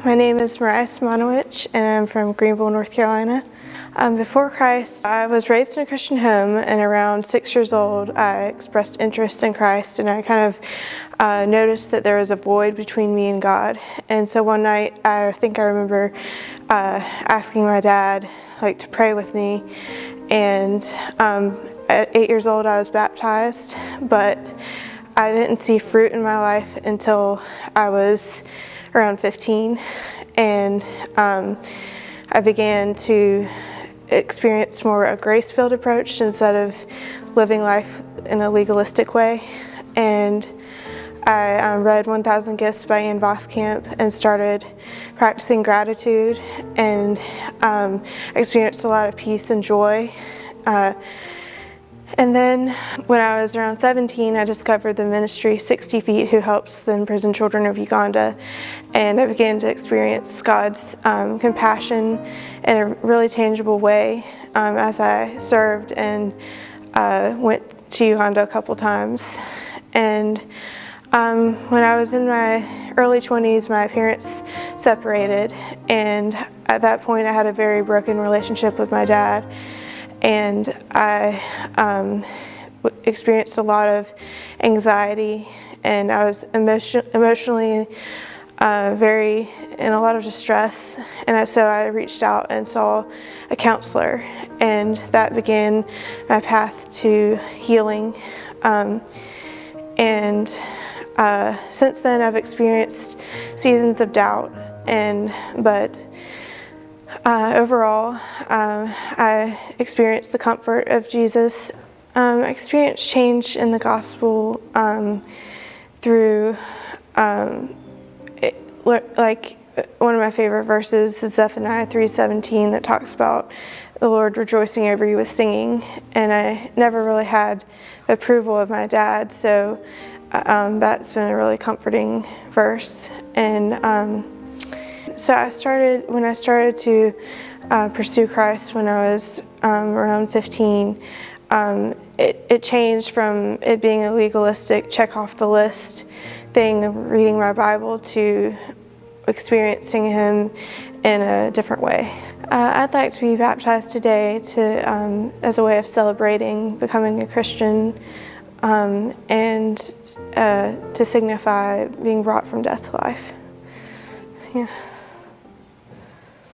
My name is Moriah and I'm from Greenville, North Carolina. Before Christ, I was raised in a Christian home, and around 6 years old, I expressed interest in Christ, and I kind of noticed that there was a void between me and God. And so one night, I think I remember asking my dad to pray with me, and at 8 years old, I was baptized, but I didn't see fruit in my life until I was around 15, and I began to experience more a grace-filled approach instead of living life in a legalistic way. And I read 1,000 Gifts by Ann Voskamp and started practicing gratitude, and experienced a lot of peace and joy. And then when I was around 17, I discovered the ministry 60 Feet, who helps the imprisoned children of Uganda. And I began to experience God's compassion in a really tangible way as I served and went to Uganda a couple times. And when I was in my early 20s, my parents separated. And at that point, I had a very broken relationship with my dad. And I experienced a lot of anxiety, and I was emotionally very in a lot of distress. And so I reached out and saw a counselor, and that began my path to healing. And since then, I've experienced seasons of doubt, but overall, I experienced the comfort of Jesus. I experienced change in the gospel through, one of my favorite verses is Zephaniah 3:17, that talks about the Lord rejoicing over you with singing. And I never really had the approval of my dad, so that's been a really comforting verse. And so when I started to pursue Christ when I was around 15, it changed from it being a legalistic check off the list thing of reading my Bible to experiencing Him in a different way. I'd like to be baptized today as a way of celebrating becoming a Christian, and to signify being brought from death to life. Yeah.